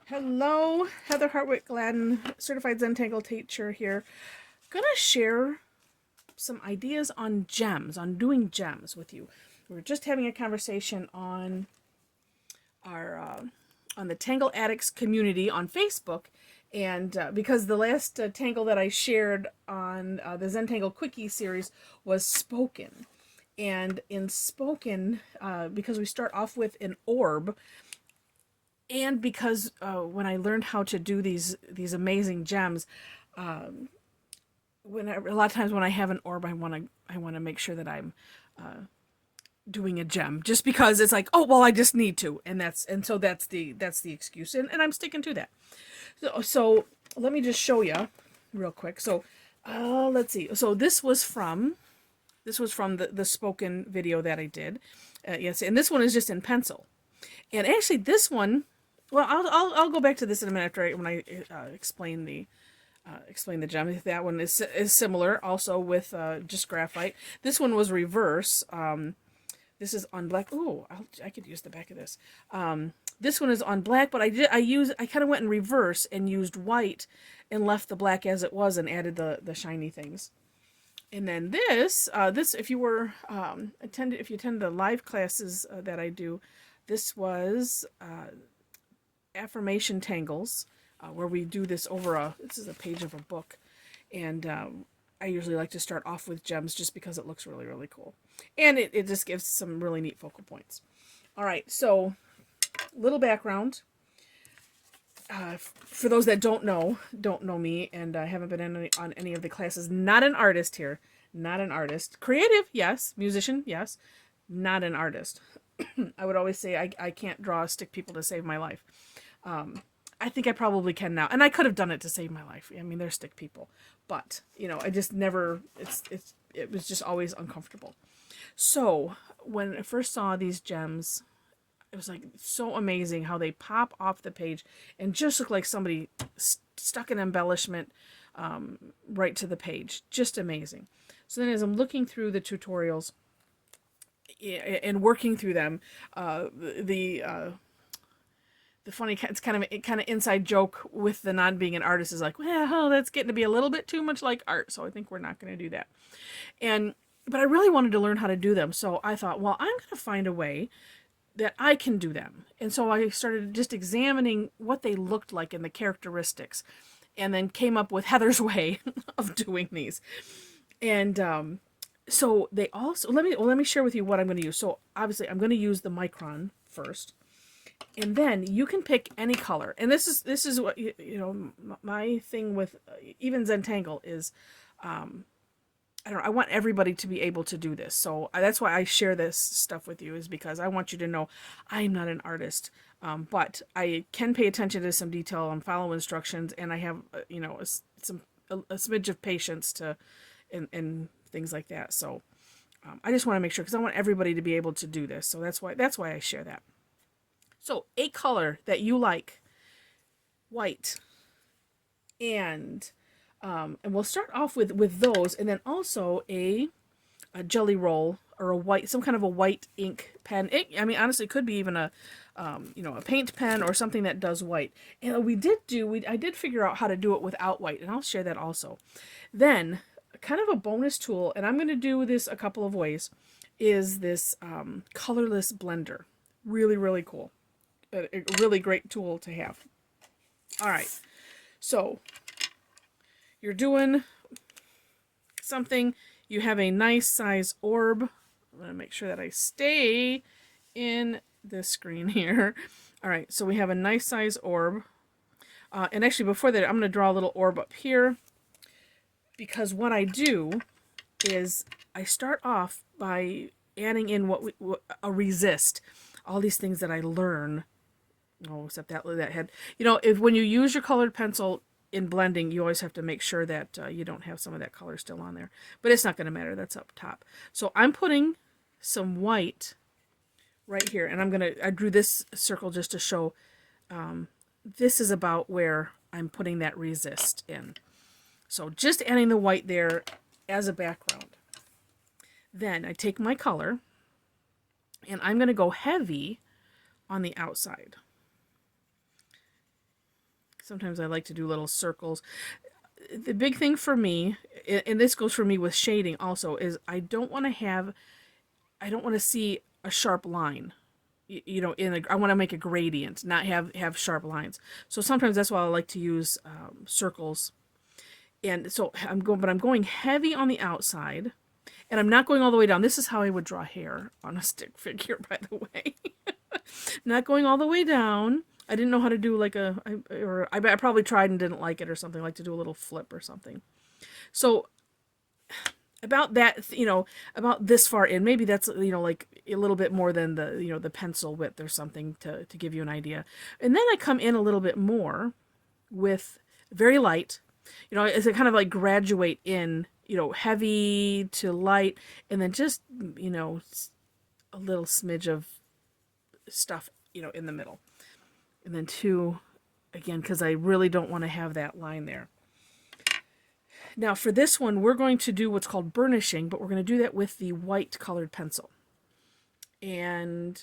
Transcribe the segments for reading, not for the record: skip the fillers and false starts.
Hello, Heather Hartwick Gladden, Certified Zentangle Teacher here. Gonna share some ideas on gems, on doing gems with you. We were just having a conversation on our on the Tangle Addicts community on Facebook, and because the last tangle that I shared on the Zentangle Quickie series was spoken, and in spoken, because we start off with an orb. And because when I learned how to do these amazing gems, a lot of times when I have an orb, I want to make sure that I'm doing a gem, just because it's like, oh well, I just need to, so that's the excuse, and I'm sticking to that. So let me just show you real quick. So let's see. So this was from the spoken video that I did. Yes, and this one is just in pencil, and actually this one. Well, I'll go back to this in a minute when I explain the gem. That one is similar, also with just graphite. This one was reverse. This is on black. Oh, I could use the back of this. This one is on black, but I kind of went in reverse and used white and left the black as it was and added the shiny things. And then this if you attended the live classes that I do, this was affirmation tangles, where we do this over this is a page of a book, and I usually like to start off with gems just because it looks really, really cool, and it just gives some really neat focal points. All right, so little background. For those that don't know me, and I haven't been on any of the classes, not an artist here, not an artist. Creative, yes. Musician, yes. Not an artist. I would always say I can't draw stick people to save my life. I think I probably can now, and I could have done it to save my life. I mean, they're stick people, but I just never. It was just always uncomfortable. So when I first saw these gems, it was like so amazing how they pop off the page and just look like somebody stuck an embellishment right to the page. Just amazing. So then, as I'm looking through the tutorials and working through them, the funny, it's kind of inside joke with the non being an artist is like, well, that's getting to be a little bit too much like art, so I think we're not going to do that. But I really wanted to learn how to do them, so I thought, well, I'm going to find a way that I can do them. And so I started just examining what they looked like and the characteristics, and then came up with Heather's way of doing these. And so they also let me share with you what I'm going to use. So obviously I'm going to use the micron first, and then you can pick any color. And this is what my thing with even Zentangle is, I want everybody to be able to do this. So that's why I share this stuff with you, is because I want you to know I'm not an artist, but I can pay attention to some detail and follow instructions, and I have a smidge of patience to and things like that. So I just want to make sure, because I want everybody to be able to do this. So that's why I share that. So a color that you like, white, and we'll start off with those, and then also a jelly roll or some kind of a white ink pen. I mean, honestly, it could be even a paint pen or something that does white. And I did figure out how to do it without white, and I'll share that also. Then, kind of a bonus tool, and I'm going to do this a couple of ways, is this colorless blender. Really, really cool. A really great tool to have. All right, so you're doing something, you have a nice size orb. I'm going to make sure that I stay in this screen here. All right, so we have a nice size orb. And actually, before that, I'm going to draw a little orb up here, because what I do is I start off by adding in a resist. All these things that I learn. Oh, except that head. When you use your colored pencil in blending, you always have to make sure that you don't have some of that color still on there. But it's not going to matter. That's up top. So I'm putting some white right here. And I drew this circle just to show this is about where I'm putting that resist in. So just adding the white there as a background. Then I take my color, and I'm going to go heavy on the outside. sometimes I like to do little circles. The big thing for me, and this goes for me with shading also, is I don't want to see a sharp line. You know, I want to make a gradient, not have sharp lines. So sometimes that's why I like to use circles. And so I'm going heavy on the outside, and I'm not going all the way down. This is how I would draw hair on a stick figure, by the way. Not going all the way down. I didn't know how to do like I probably tried and didn't like it or something, like to do a little flip or something. So about that, about this far in, maybe that's, like a little bit more than the pencil width or something to give you an idea. And then I come in a little bit more with very light, as I kind of like graduate in, heavy to light, and then just, a little smidge of stuff, in the middle. And then again, because I really don't want to have that line there. Now for this one, we're going to do what's called burnishing, but we're going to do that with the white colored pencil. And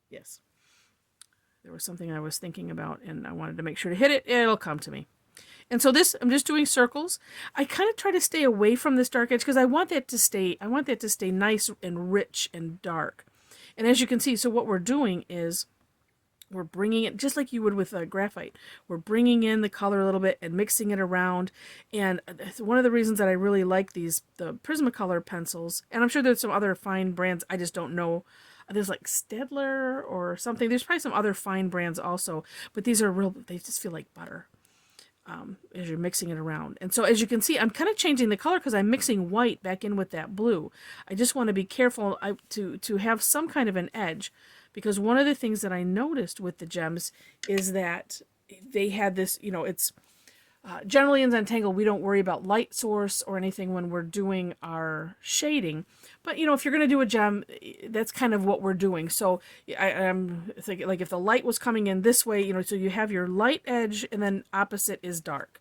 yes, there was something I was thinking about, and I wanted to make sure to hit it. It'll come to me. And so I'm just doing circles. I kind of try to stay away from this dark edge because I want that to stay nice and rich and dark. And as you can see, so what we're doing is we're bringing it, just like you would with graphite, we're bringing in the color a little bit and mixing it around. And one of the reasons that I really like the Prismacolor pencils, and I'm sure there's some other fine brands, I just don't know. There's like Staedtler or something. There's probably some other fine brands also, but these are they just feel like butter as you're mixing it around. And so as you can see, I'm kind of changing the color because I'm mixing white back in with that blue. I just want to be careful to have some kind of an edge, because one of the things that I noticed with the gems is that they had this, it's generally in Zentangle, we don't worry about light source or anything when we're doing our shading. But, if you're going to do a gem, that's kind of what we're doing. So I'm thinking, like, if the light was coming in this way, so you have your light edge and then opposite is dark.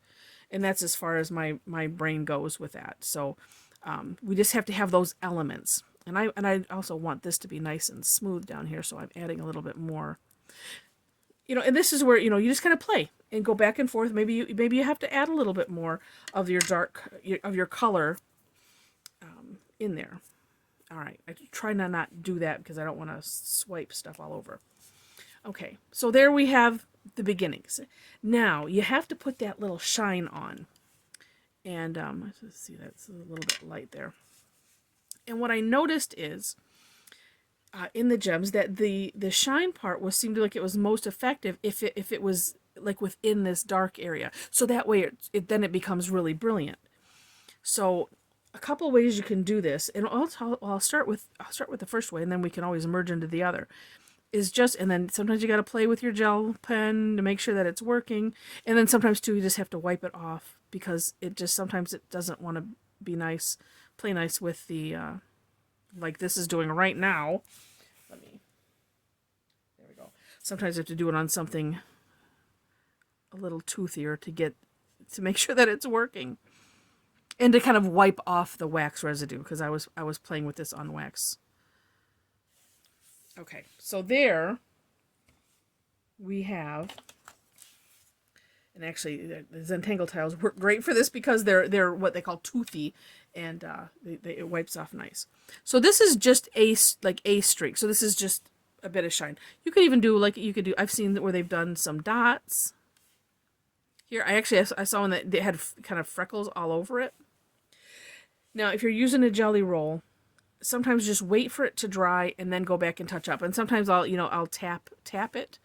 And that's as far as my brain goes with that. So we just have to have those elements. And I also want this to be nice and smooth down here, so I'm adding a little bit more. And this is where, you just kind of play and go back and forth. Maybe you have to add a little bit more of your your color in there. All right, I try to not do that because I don't want to swipe stuff all over. Okay, so there we have the beginnings. Now you have to put that little shine on. And let's see, that's a little bit light there. And what I noticed is in the gems that the shine part seemed like it was most effective if it was like within this dark area. So that way then it becomes really brilliant. So a couple of ways you can do this, and I'll start with the first way, and then we can always merge into the other. And then sometimes you got to play with your gel pen to make sure that it's working, and then sometimes too you just have to wipe it off because sometimes it doesn't want to be nice. Play nice with the, like this is doing right now. There we go. Sometimes you have to do it on something a little toothier to make sure that it's working. And to kind of wipe off the wax residue, because I was playing with this on wax. Okay, so there we have, and actually the Zentangle tiles work great for this because they're what they call toothy, and it wipes off nice. So this is just a streak. So this is just a bit of shine. You could even do I've seen where they've done some dots. Here I saw one that they had kind of freckles all over it. Now if you're using a jelly roll, sometimes just wait for it to dry and then go back and touch up. And sometimes I'll tap it.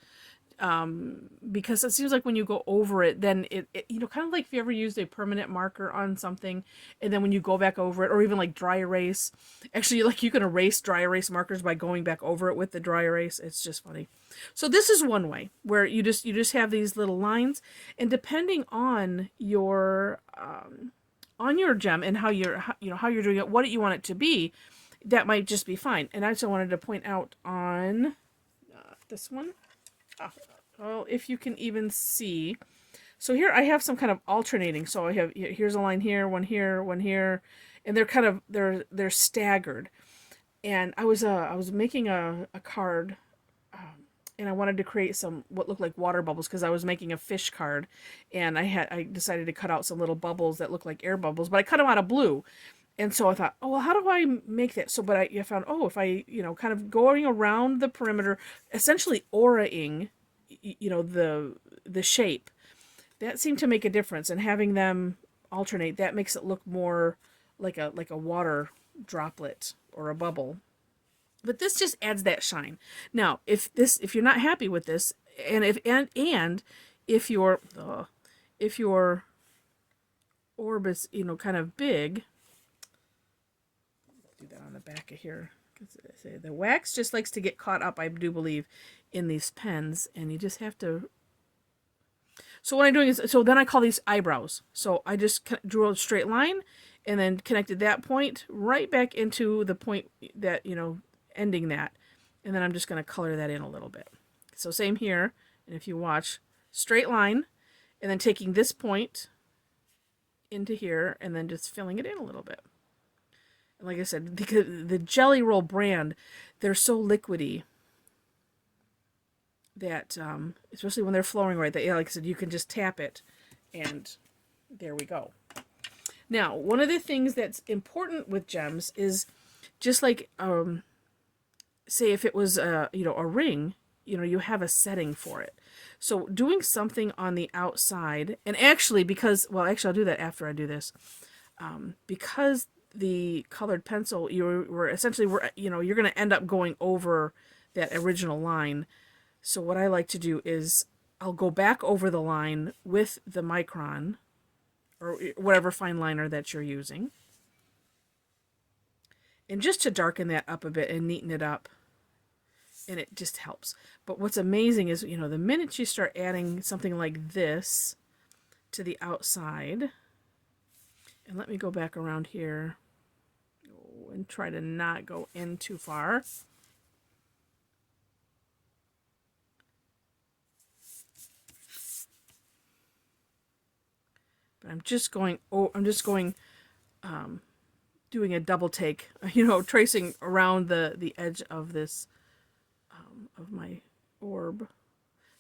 Because it seems like when you go over it, then it kind of like if you ever used a permanent marker on something, and then when you go back over it, or even like dry erase, actually like you can erase dry erase markers by going back over it with the dry erase. It's just funny. So this is one way where you just have these little lines, and depending on your gem and how you're doing it, what you want it to be, that might just be fine. And I also wanted to point out on this one. Well, if you can even see. So here I have some kind of alternating. So I have, here's a line here, one here, one here, and they're kind of, they're staggered. And I was making a card, and I wanted to create some what looked like water bubbles because I was making a fish card, and I decided to cut out some little bubbles that look like air bubbles, but I cut them out of blue. And so I thought, oh, well, how do I make that? So, but I found, oh, if I, kind of going around the perimeter, essentially auraing, the shape, that seemed to make a difference. And having them alternate, that makes it look more like a water droplet or a bubble. But this just adds that shine. Now, if you're not happy with this, and if your orb is kind of big, do that on the back of here. The wax just likes to get caught up, I do believe, in these pens, and you just have to. So what I'm doing is, so then I call these eyebrows. So I just drew a straight line, and then connected that point right back into the point that ending that, and then I'm just going to color that in a little bit. So same here, and if you watch, straight line, and then taking this point into here, and then just filling it in a little bit. And like I said, because the Jelly Roll brand, they're so liquidy that, especially when they're flowing right, that, like I said, you can just tap it, and there we go. Now, one of the things that's important with gems is just like, say if it was a ring, you have a setting for it. So doing something on the outside, and actually I'll do that after I do this, because the colored pencil, you're going to end up going over that original line. So what I like to do is I'll go back over the line with the micron or whatever fine liner that you're using, and just to darken that up a bit and neaten it up. And it just helps. But what's amazing is, the minute you start adding something like this to the outside, and let me go back around here and try to not go in too far. But I'm just going, doing a double take, tracing around the edge of this, of my orb,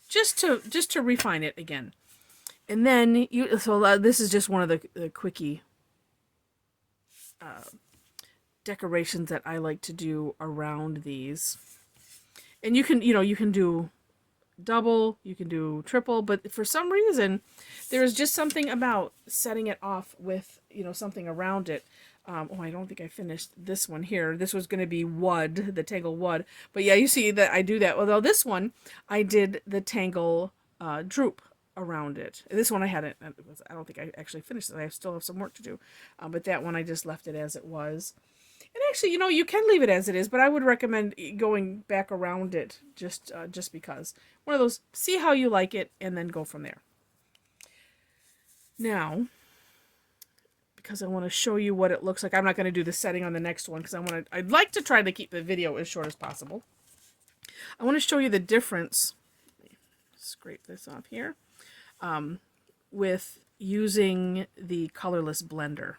just to refine it again. And then this is just one of the quickie decorations that I like to do around these. And you can do double, you can do triple, but for some reason there's just something about setting it off with something around it. I don't think I finished this one here. This was going to be Wud, the Tangle Wud. But yeah, you see that I do that. Although this one, I did the Tangle droop around it. This one I hadn't, I don't think I actually finished it. I still have some work to do. But that one I just left it as it was. And actually, you can leave it as it is, but I would recommend going back around it just because. One of those, see how you like it, and then go from there. Now, because I want to show you what it looks like. I'm not going to do the setting on the next one because I'd like to try to keep the video as short as possible. I want to show you the difference. Let me scrape this off here. With using the colorless blender.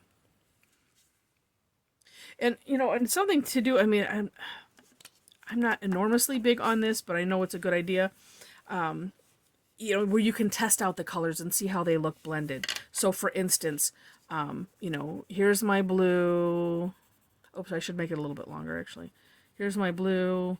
And and something to do. I mean, I'm not enormously big on this, but I know it's a good idea. Where you can test out the colors and see how they look blended. So, for instance, here's my blue. Oops, I should make it a little bit longer, actually. Here's my blue.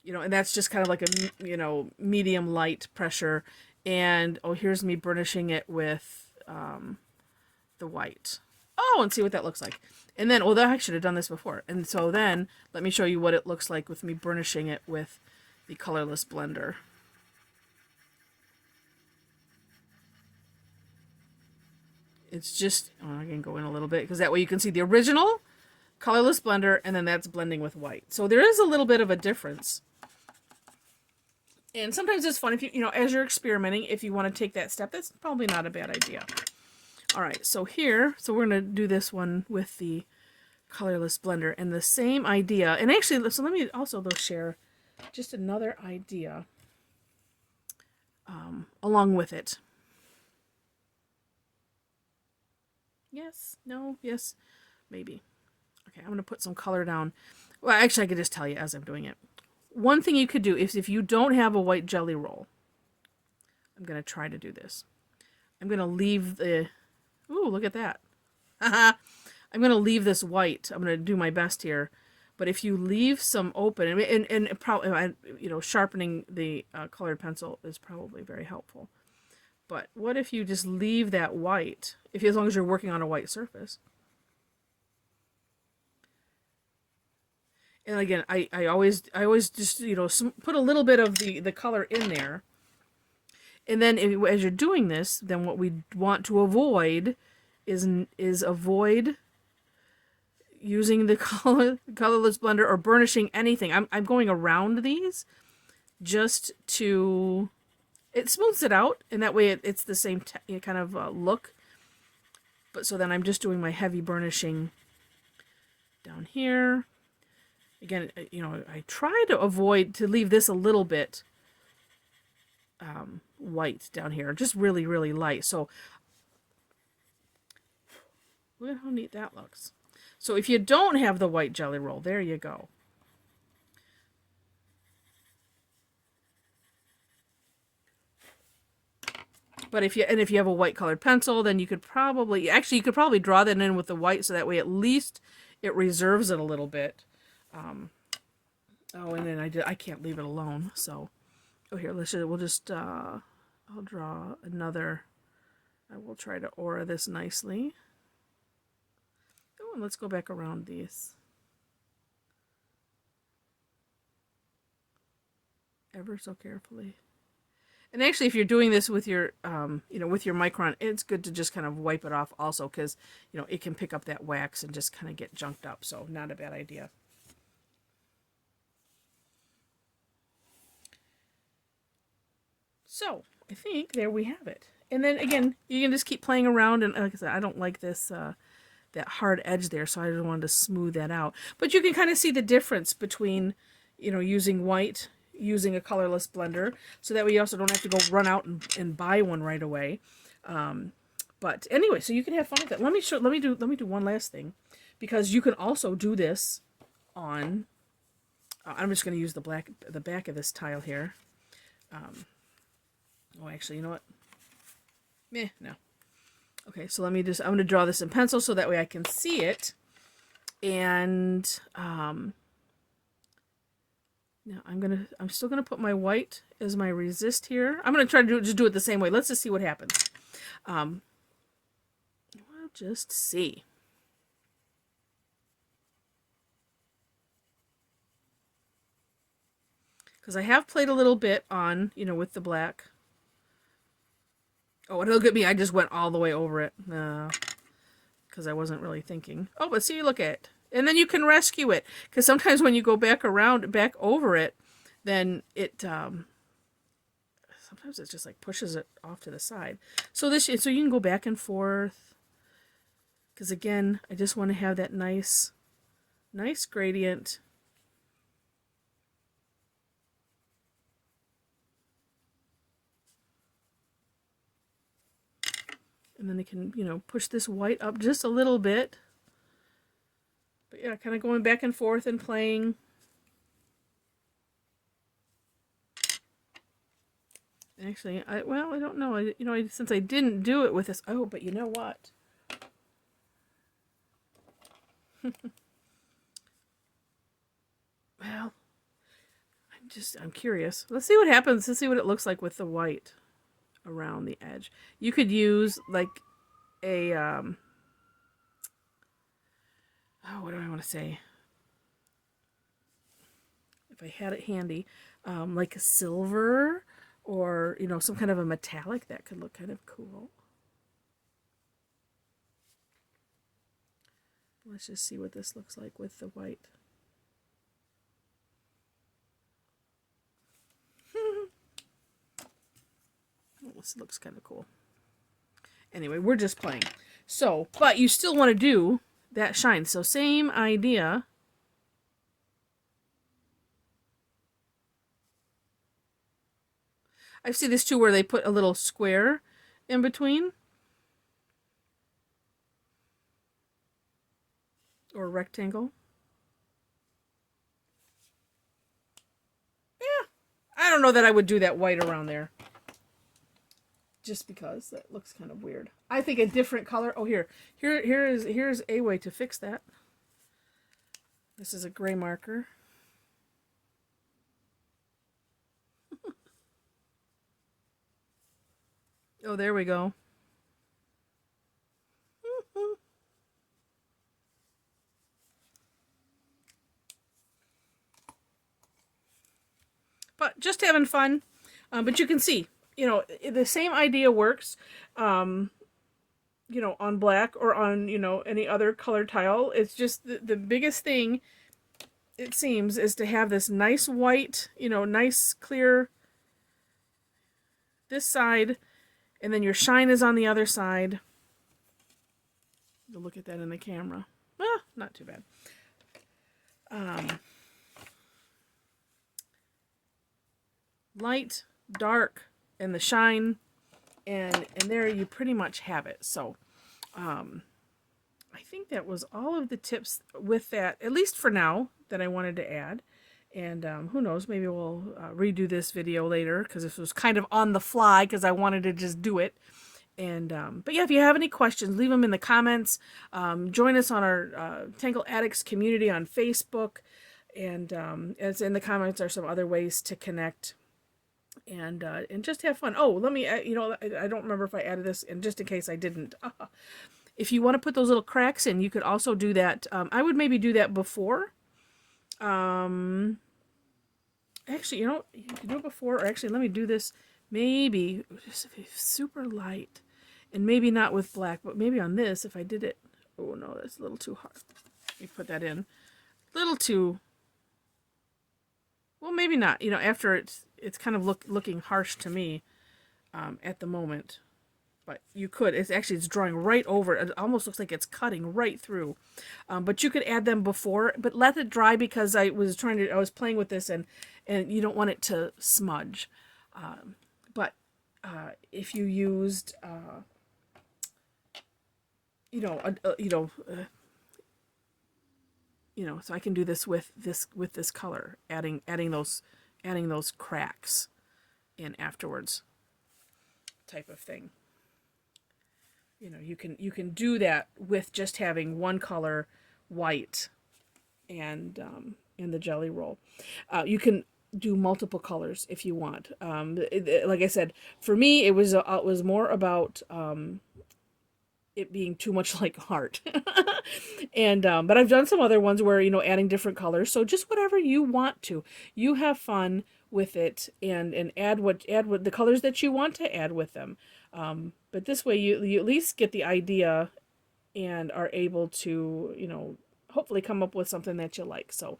And that's just kind of like a, medium light pressure. And, here's me burnishing it with the white. Oh, and see what that looks like. And then, I should have done this before. And so then, let me show you what it looks like with me burnishing it with the colorless blender. It's just, I can go in a little bit because that way you can see the original colorless blender, and then that's blending with white. So there is a little bit of a difference. And sometimes it's fun if as you're experimenting, if you want to take that step, that's probably not a bad idea. All right, so we're going to do this one with the colorless blender and the same idea. And actually, so let me also share just another idea along with it. Yes, no, yes, maybe. Okay, I'm going to put some color down. Well, actually, I could just tell you as I'm doing it. one thing you could do is if you don't have a white jelly roll, I'm going to try to do this. I'm going to leave the, ooh, look at that. I'm going to leave this white. I'm going to do my best here. But if you leave some open, and probably, you know, sharpening the colored pencil is probably very helpful. But what if you just leave that white, as long as you're working on a white surface? And again, I always just, you know, put a little bit of the color in there. And then as you're doing this, then what we want to avoid is avoid using the colorless blender or burnishing anything. I'm going around these just to, it smooths it out, and that way it's the same kind of look. But so then I'm just doing my heavy burnishing down here. Again, you know, I try to leave this a little bit white down here, just really, really light. So look at how neat that looks. So if you don't have the white jelly roll, there you go. But if you have a white colored pencil, then you could probably draw that in with the white, so that way at least it reserves it a little bit. Oh, and then I can't leave it alone. So, oh, here, we'll just I'll draw another. I will try to aura this nicely. Oh, and let's go back around these. Ever so carefully. And actually, if you're doing this with your, you know, with your micron, it's good to just kind of wipe it off also, because, you know, it can pick up that wax and just kind of get junked up. So not a bad idea. So I think there we have it. And then again, you can just keep playing around. And like I said, I don't like this, that hard edge there, so I just wanted to smooth that out. But you can kind of see the difference between, you know, using white, using a colorless blender, so that way you also don't have to go run out and buy one right away. But anyway, so you can have fun with it. Let me do one last thing, because you can also do this on. I'm just going to use the back of this tile here. Oh, actually, you know what? No. Okay, so I'm going to draw this in pencil so that way I can see it. And now I'm still gonna put my white as my resist here. I'm gonna try to just do it the same way. Let's just see what happens. We'll just see. Because I have played a little bit on, you know, with the black. Oh, and look at me, I just went all the way over it. Because I wasn't really thinking. Oh, but see, look at it. And then you can rescue it. Because sometimes when you go back over it, then it, sometimes it just like pushes it off to the side. So you can go back and forth. Because again, I just want to have that nice gradient. And then I can, you know, push this white up just a little bit. But yeah, kind of going back and forth and playing. Actually, I don't know. Since I didn't do it with this. Oh, but you know what? Well, I'm curious. Let's see what happens. Let's see what it looks like with the white around the edge. You could use like a what do I want to say? If I had it handy, like a silver or, you know, some kind of a metallic, that could look kind of cool. Let's just see what this looks like with the white. This looks kind of cool. Anyway, we're just playing. So, but you still want to do that shine. So same idea. I see this too, where they put a little square in between. Or rectangle. don't know that I would do that white around there. Just because that looks kind of weird. I think a different color. Oh, here's a way to fix that. This is a gray marker. Oh, there we go. But just having fun. But you can see, the same idea works, on black or on, any other color tile. It's just the biggest thing, it seems, is to have this nice white, nice clear this side, and then your shine is on the other side. You'll look at that in the camera. Not too bad. Light, dark, and the shine, and there you pretty much have it. So I think that was all of the tips with that, at least for now, that I wanted to add. And who knows, maybe we'll redo this video later, because this was kind of on the fly because I wanted to just do it. And but yeah, if you have any questions, leave them in the comments. Join us on our Tangle Addicts community on Facebook, and as in the comments are some other ways to connect. And just have fun. Oh, let me, I don't remember if I added this, and just in case I didn't, if you want to put those little cracks in, you could also do that. I would maybe do that before. Actually, you can do it before, or actually, let me do this maybe just super light, and maybe not with black, but maybe on this, if I did it. Oh no, that's a little too hard. Let me put that in. A little too, well, maybe not. After it's kind of looking harsh to me at the moment, but you could. It's drawing right over. It almost looks like it's cutting right through. But you could add them before, but let it dry, because I was playing with this, and you don't want it to smudge. But if you used, so I can do this with this color, adding those cracks in afterwards, type of thing. You can do that with just having one color, white, and in the jelly roll. You can do multiple colors if you want. Like I said, for me, it was more about it being too much like art. And but I've done some other ones where adding different colors. So just whatever you want to, you have fun with it, and add what the colors that you want to add with them. But this way you at least get the idea, and are able to hopefully come up with something that you like. So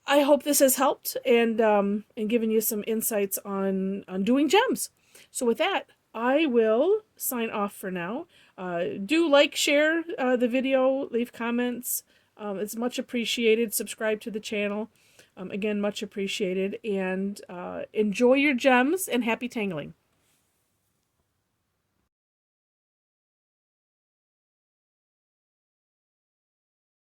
I hope this has helped, and given you some insights on doing gems. So with that, I will sign off for now. Do like, share the video, leave comments. It's much appreciated. Subscribe to the channel. Again, much appreciated. And enjoy your gems, and happy tangling.